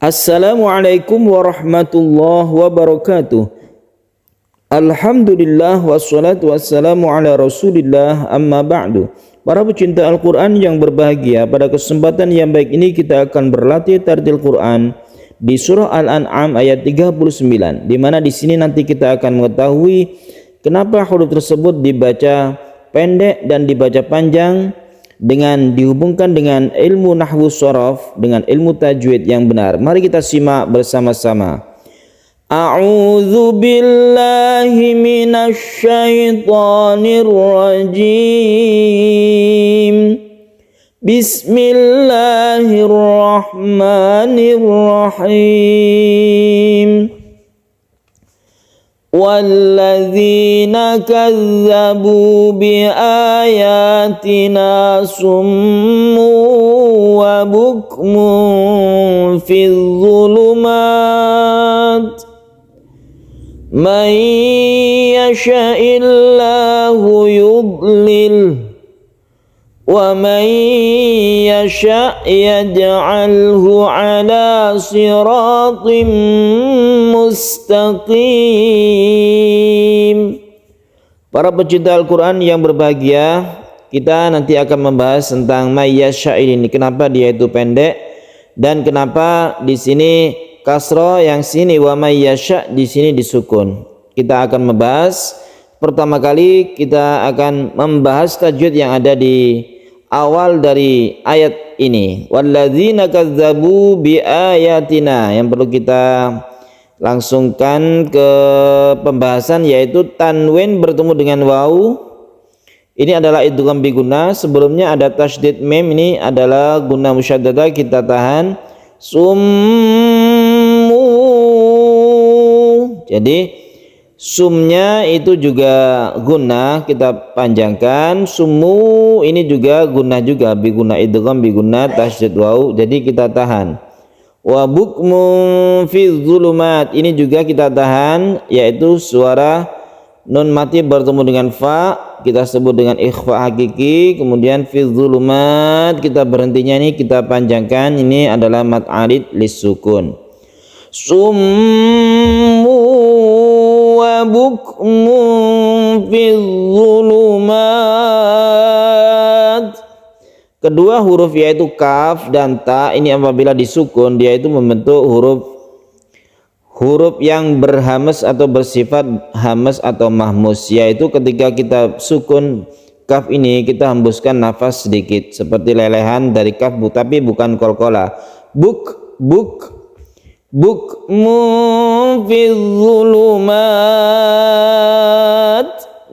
Assalamualaikum warahmatullahi wabarakatuh. Alhamdulillah wassalatu wassalamu ala rasulillah amma ba'du. Para pecinta Al-Quran yang berbahagia, pada kesempatan yang baik ini kita akan berlatih tartil Quran di surah Al-An'am ayat 39, di mana di sini nanti kita akan mengetahui kenapa huruf tersebut dibaca pendek dan dibaca panjang, dengan dihubungkan dengan ilmu nahwu shorof, dengan ilmu tajwid yang benar. Mari kita simak bersama-sama. A'udzu billahi minasy syaithanir rajim. Bismillahirrahmanirrahim. وَالَّذِينَ كَذَّبُوا بِآيَاتِنَا صُمٌّ وَبُكْمٌ فِي الظُّلُمَاتِ مَن يَشَإِ اللَّهُ يُضْلِلْهُ وَمَن يَشَأْ يَجْعَلْهُ عَلَى صِرَاطٍ mustaqim. Para pecinta Al-Quran yang berbahagia, kita nanti akan membahas tentang mayyasya ini. Kenapa dia itu pendek dan kenapa di sini kasroh, yang sini wa mayyasya, di sini disukun. Kita akan membahas, pertama kali kita akan membahas tajwid yang ada di awal dari ayat ini. Walladzina kazzabu biayatina, yang perlu kita langsungkan ke pembahasan, yaitu tanwin bertemu dengan waw. Ini adalah idgham bi gunnah. Sebelumnya ada tasydid mim, ini adalah gunnah musyaddadah, kita tahan. Summu, jadi sumnya itu juga gunnah, kita panjangkan. Summu ini juga gunnah juga, bi gunnah, idgham bi gunnah, tasydid waw, jadi kita tahan. Wa bukmun fi dzulumat, ini juga kita tahan, yaitu suara nun mati bertemu dengan fa, kita sebut dengan ikhfa hakiki. Kemudian fi dzulumat, kita berhentinya ini kita panjangkan, ini adalah mad arid lisukun. Summu wa bukmun fi dzulumat. Kedua huruf yaitu kaf dan ta, ini apabila disukun dia itu membentuk huruf yang berhamas atau bersifat hamas atau mahmus, yaitu ketika kita sukun kaf ini kita hembuskan nafas sedikit seperti lelehan dari kaf, tapi bukan kolkola. Buk fi dzulumat,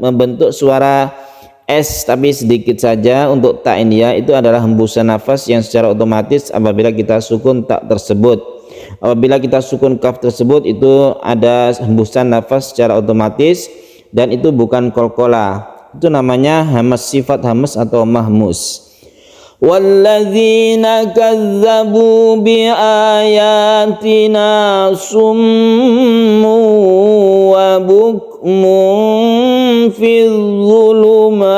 membentuk suara S tapi sedikit saja. Untuk ta ini ya, itu adalah hembusan nafas yang secara otomatis apabila kita sukun tak tersebut. Apabila kita sukun kaf tersebut, itu ada hembusan nafas secara otomatis dan itu bukan kolkola. Itu namanya hamas, sifat hamas atau mahmus. Walladzina kazzabu biayatina summu wa bukmun fi dzulumat.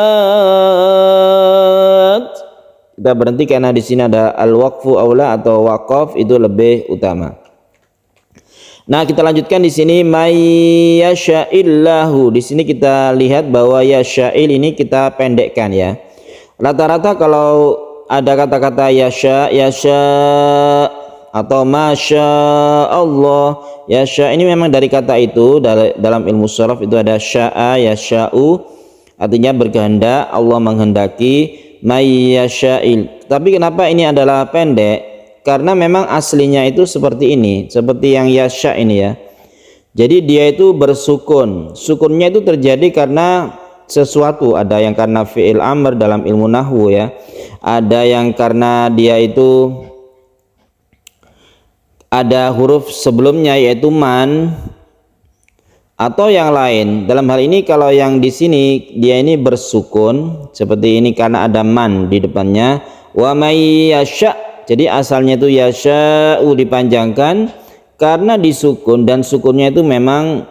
Kita berhenti karena di sini ada al-waqfu aula atau waqaf, itu lebih utama. Nah, kita lanjutkan di sini mayyasha'illahu. Di sini kita lihat bahwa yasya'il ini kita pendekkan ya. Rata-rata kalau ada kata-kata yasha atau masya Allah, yasha ini memang dari kata itu. Dalam ilmu shorof itu ada sya'a, yasha'u, artinya berkehendak, Allah menghendaki. Mayyasha'il, tapi kenapa ini adalah pendek? Karena memang aslinya itu seperti ini, seperti yang yasha ini ya. Jadi dia itu bersukun. Sukunnya itu terjadi karena sesuatu, ada yang karena fi'il amr dalam ilmu nahwu ya, ada yang karena dia itu ada huruf sebelumnya yaitu man, atau yang lain. Dalam hal ini kalau yang di sini dia ini bersukun seperti ini karena ada man di depannya. Wa may yasha, jadi asalnya itu yasha'u dipanjangkan karena disukun, dan sukunnya itu memang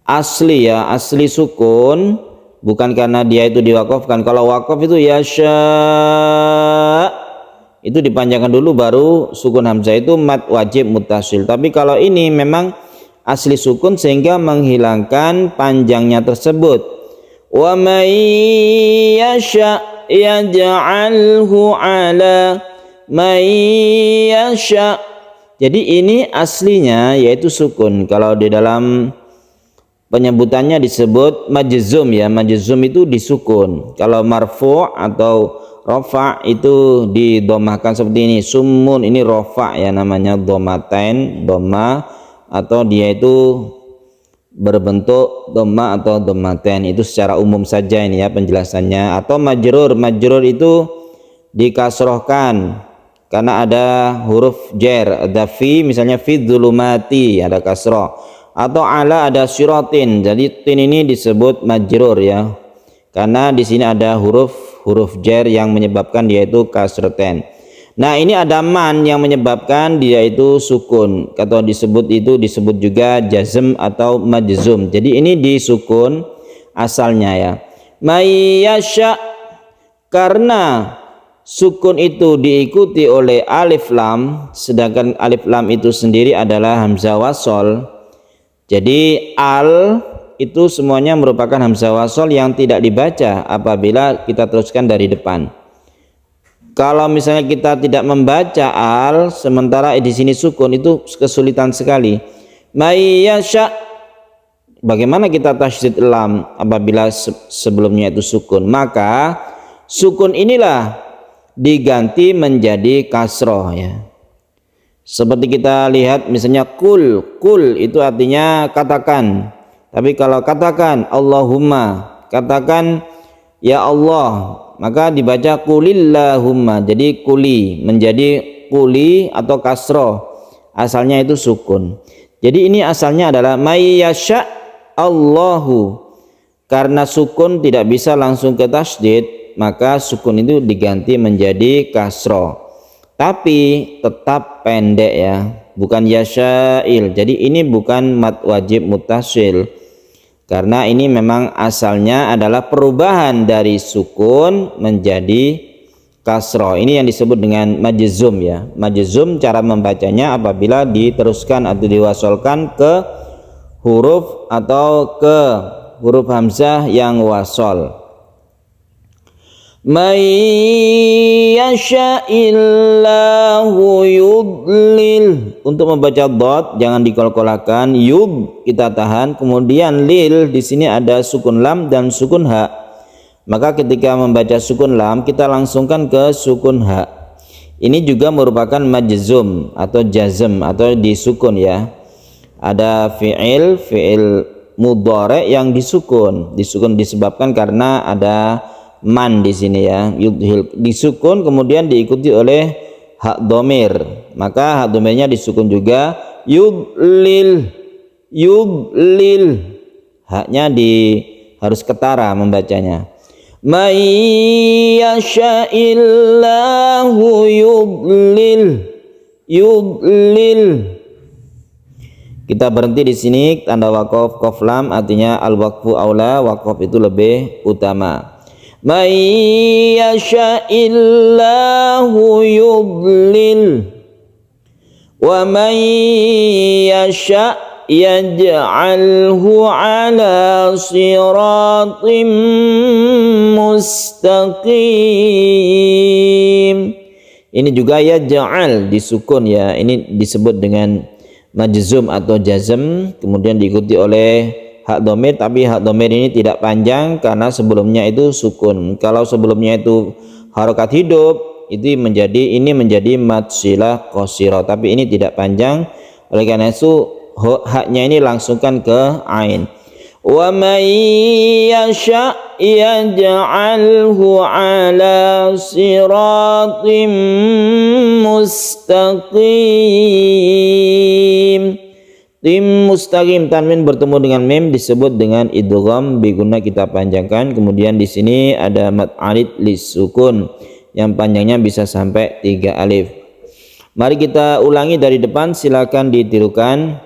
asli ya, asli sukun, bukan karena dia itu diwakafkan. Kalau wakaf itu yasha itu dipanjangkan dulu baru sukun hamzah, itu mad wajib muttasil. Tapi kalau ini memang asli sukun sehingga menghilangkan panjangnya tersebut. Wa may yasha yaj'alhu ala may yasha. Jadi ini aslinya yaitu sukun. Kalau di dalam penyebutannya disebut majzum ya, majzum itu disukun. Kalau marfu' atau rafa' itu didomahkan seperti ini. Summun ini rafa' ya, namanya domatain, doma, atau dia itu berbentuk doma atau domatain. Itu secara umum saja ini ya penjelasannya. Atau majrur, majrur itu dikasrohkan karena ada huruf jar, ada fi, misalnya fi dzulumati ada kasroh, atau ala ada syiratin. Jadi tin ini disebut majrur ya, karena di sini ada huruf jar yang menyebabkan dia itu kasroten. Nah ini ada man yang menyebabkan dia itu sukun, atau disebut juga jazm atau majzum. Jadi ini disukun asalnya ya. Mayyasha, karena sukun itu diikuti oleh alif lam, sedangkan alif lam itu sendiri adalah hamzah wasol. Jadi al itu semuanya merupakan hamzah wasol yang tidak dibaca apabila kita teruskan dari depan. Kalau misalnya kita tidak membaca al sementara di sini sukun, itu kesulitan sekali. Mayyasha, bagaimana kita tasydid lam apabila sebelumnya itu sukun? Maka sukun inilah diganti menjadi kasroh ya. Seperti kita lihat misalnya kul itu artinya katakan. Tapi kalau katakan Allahumma, katakan ya Allah, maka dibaca kulillahumma. Jadi kuli menjadi kuli atau kasroh, asalnya itu sukun. Jadi ini asalnya adalah mayyasha Allahu. Karena sukun tidak bisa langsung ke tasydid, maka sukun itu diganti menjadi kasroh, tapi tetap pendek ya, bukan yasha'il. Jadi ini bukan mad wajib muttasil, karena ini memang asalnya adalah perubahan dari sukun menjadi kasroh. Ini yang disebut dengan majzum ya. Majzum cara membacanya apabila diteruskan atau diwasolkan ke huruf atau ke huruf hamzah yang wasol. May yasha'illahu yudlil. Untuk membaca dot jangan dikolkolakan, yud kita tahan, kemudian lil di sini ada sukun lam dan sukun ha. Maka ketika membaca sukun lam kita langsungkan ke sukun ha. Ini juga merupakan majzum atau jazm atau disukun ya. Ada fi'il mudhari yang disukun disebabkan karena ada man di sini ya, yudhil disukun kemudian diikuti oleh hak domir, maka hak domirnya disukun juga. Yudlil, haknya harus ketara membacanya. May yasha'illahu yudlil. Kita berhenti di sini, tanda waqaf qaf lam artinya al waqfu aula, waqaf itu lebih utama. May yasha'illahu yudlil wa may yasha' yaj'alhu ala siratim mustaqim. Ini juga yaj'al disukun ya, ini disebut dengan majzum atau jazm, kemudian diikuti oleh hak domir, tapi hak domir ini tidak panjang karena sebelumnya itu sukun. Kalau sebelumnya itu harokat hidup, itu menjadi mad silah qasirah, tapi ini tidak panjang. Oleh karena itu haknya ini langsungkan ke ain. Wa may yasha yaj'alhu ala siratim mustaqim. Tim mustaqim, tanwin bertemu dengan mim disebut dengan idgham biguna, kita panjangkan. Kemudian di sini ada mad alid lisukun yang panjangnya bisa sampai 3 alif. Mari kita ulangi dari depan, silakan ditirukan.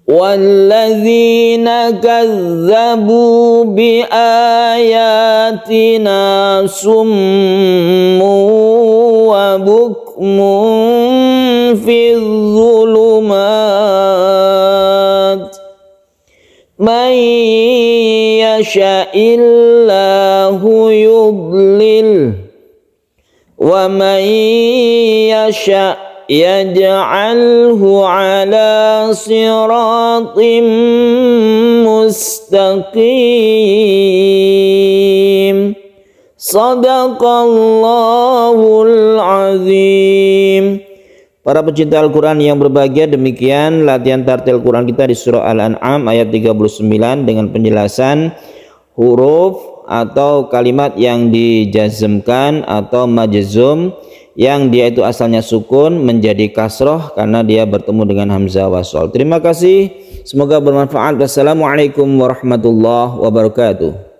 والذين كذبوا بآياتنا صم وبكم في الظلمات من يشاء الله يضلل ومن يشاء يجعله على صراط مستقيم صدق Allahul Azim. Para pecinta Al-Quran yang berbahagia, demikian latihan tartil Quran kita di surah Al-An'am ayat 39 dengan penjelasan huruf atau kalimat yang dijazmkan atau majzum yang dia itu asalnya sukun menjadi kasroh karena dia bertemu dengan hamzah wasol. Terima kasih, semoga bermanfaat. Wassalamualaikum warahmatullahi wabarakatuh.